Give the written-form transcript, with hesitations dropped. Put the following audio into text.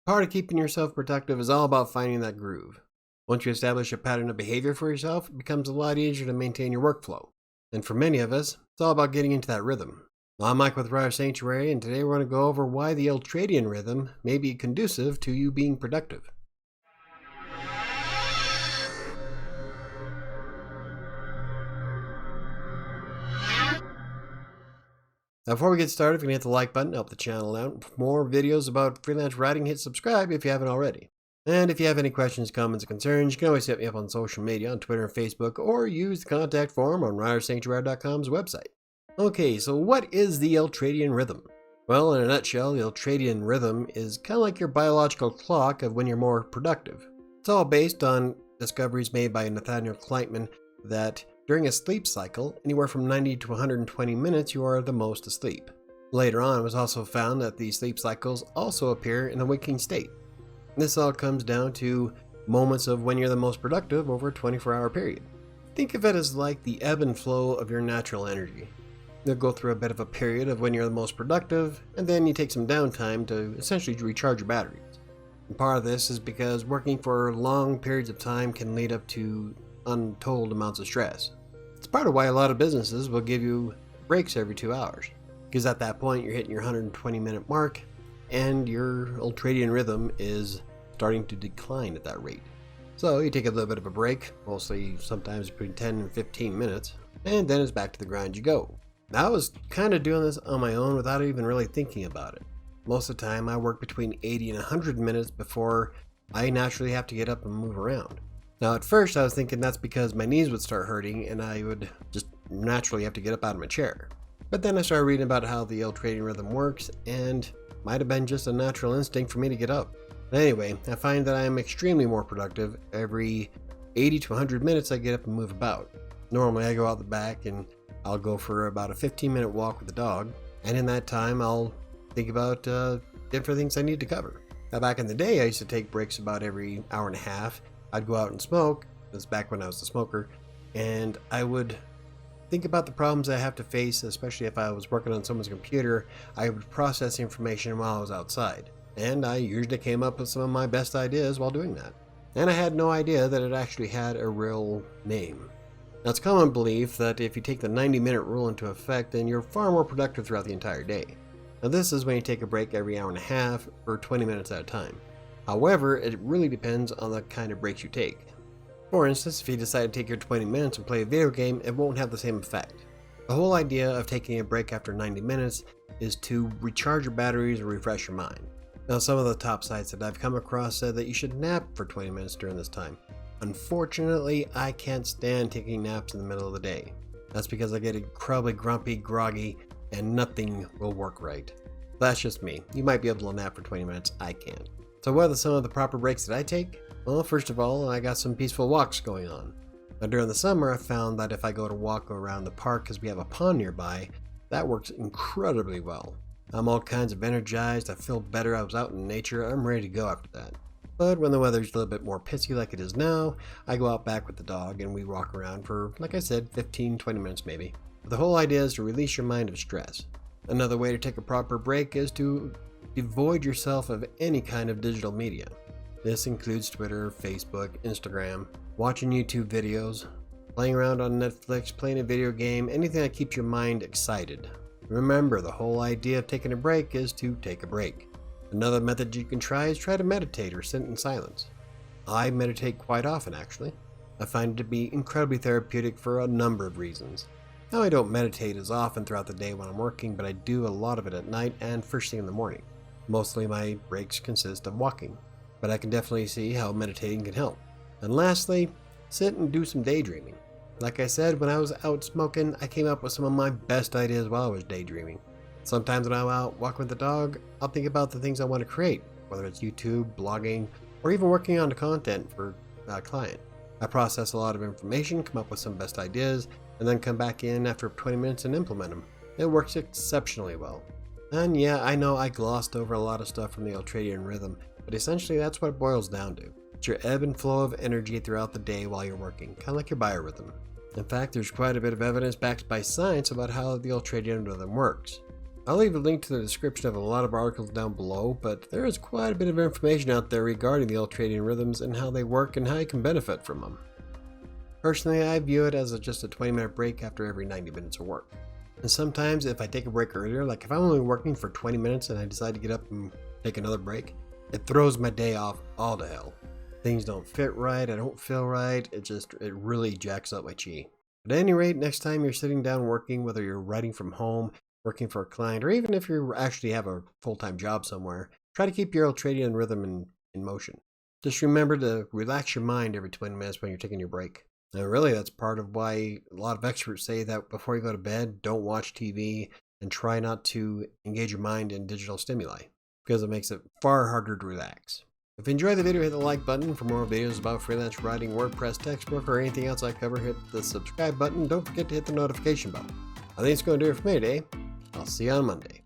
Part of keeping yourself productive is all about finding that groove. Once you establish a pattern of behavior for yourself, it becomes a lot easier to maintain your workflow. And for many of us, it's all about getting into that rhythm. I'm Mike with WriterSanctuary, and today we're going to go over why the Ultradian Rhythm may be conducive to you being productive. Now, before we get started, if you can hit the like button, help the channel out. For more videos about freelance writing, hit subscribe if you haven't already. And if you have any questions, comments, or concerns, you can always hit me up on social media, on Twitter and Facebook, or use the contact form on WriterSanctuary.com's website. Okay, so what is the Ultradian Rhythm? Well, in a nutshell, the Ultradian Rhythm is kind of like your biological clock of when you're more productive. It's all based on discoveries made by Nathaniel Kleitman that during a sleep cycle, anywhere from 90 to 120 minutes, you are the most asleep. Later on, it was also found that these sleep cycles also appear in the waking state. This all comes down to moments of when you're the most productive over a 24-hour period. Think of it as like the ebb and flow of your natural energy. You'll go through a bit of a period of when you're the most productive, and then you take some downtime to essentially recharge your batteries. And part of this is because working for long periods of time can lead up to untold amounts of stress. It's part of why a lot of businesses will give you breaks every 2 hours, because at that point you're hitting your 120-minute mark, and your ultradian rhythm is starting to decline at that rate. So you take a little bit of a break, mostly sometimes between 10 and 15 minutes, and then it's back to the grind you go. Now, I was kind of doing this on my own without even really thinking about it. Most of the time I work between 80 and 100 minutes before I naturally have to get up and move around. Now at first I was thinking that's because my knees would start hurting and I would just naturally have to get up out of my chair. But then I started reading about how the ultradian rhythm works, and might have been just a natural instinct for me to get up. But anyway, I find that I am extremely more productive every 80 to 100 minutes I get up and move about. Normally I go out the back and I'll go for about a 15-minute walk with the dog, and in that time I'll think about different things I need to cover. Now back in the day I used to take breaks about every hour and a half. I'd go out and smoke. This was back when I was a smoker, and I would think about the problems I have to face, especially if I was working on someone's computer. I would process information while I was outside, and I usually came up with some of my best ideas while doing that. And I had no idea that it actually had a real name. Now, it's common belief that if you take the 90-minute rule into effect, then you're far more productive throughout the entire day. Now, this is when you take a break every hour and a half or 20 minutes at a time. However, it really depends on the kind of breaks you take. For instance, if you decide to take your 20 minutes and play a video game, it won't have the same effect. The whole idea of taking a break after 90 minutes is to recharge your batteries and refresh your mind. Now, some of the top sites that I've come across said that you should nap for 20 minutes during this time. Unfortunately, I can't stand taking naps in the middle of the day. That's because I get incredibly grumpy, groggy, and nothing will work right. That's just me. You might be able to nap for 20 minutes, I can't. So what are some of the proper breaks that I take? Well, first of all, I got some peaceful walks going on. Now during the summer, I found that if I go to walk around the park because we have a pond nearby, that works incredibly well. I'm all kinds of energized, I feel better, I was out in nature, I'm ready to go after that. But when the weather's a little bit more pissy like it is now, I go out back with the dog and we walk around for, like I said, 15-20 minutes maybe. But the whole idea is to release your mind of stress. Another way to take a proper break is to devoid yourself of any kind of digital media. This includes Twitter, Facebook, Instagram, watching YouTube videos, playing around on Netflix, playing a video game, anything that keeps your mind excited. Remember, the whole idea of taking a break is to take a break. Another method you can try is try to meditate or sit in silence. I meditate quite often, actually. I find it to be incredibly therapeutic for a number of reasons. Now, I don't meditate as often throughout the day when I'm working, but I do a lot of it at night and first thing in the morning. Mostly my breaks consist of walking, but I can definitely see how meditating can help. And lastly, sit and do some daydreaming. Like I said, when I was out smoking, I came up with some of my best ideas while I was daydreaming. Sometimes when I'm out walking with the dog, I'll think about the things I want to create, whether it's YouTube, blogging, or even working on the content for a client. I process a lot of information, come up with some best ideas, and then come back in after 20 minutes and implement them. It works exceptionally well. And yeah, I know I glossed over a lot of stuff from the Ultradian Rhythm, but essentially that's what it boils down to. It's your ebb and flow of energy throughout the day while you're working, kind of like your biorhythm. In fact, there's quite a bit of evidence backed by science about how the Ultradian Rhythm works. I'll leave a link to the description of a lot of articles down below, but there is quite a bit of information out there regarding the Ultradian rhythms and how they work and how you can benefit from them. Personally, I view it as just a 20-minute break after every 90 minutes of work. And sometimes if I take a break earlier, like if I'm only working for 20 minutes and I decide to get up and take another break, it throws my day off all to hell. Things don't fit right, I don't feel right, it really jacks up my chi. But at any rate, next time you're sitting down working, whether you're writing from home, working for a client, or even if you actually have a full-time job somewhere, try to keep your ultradian rhythm in motion. Just remember to relax your mind every 20 minutes when you're taking your break. And really, that's part of why a lot of experts say that before you go to bed, don't watch TV and try not to engage your mind in digital stimuli, because it makes it far harder to relax. If you enjoyed the video, hit the like button. For more videos about freelance writing, WordPress, textbook, or anything else I cover, hit the subscribe button. Don't forget to hit the notification bell. I think it's going to do it for me today. I'll see you on Monday.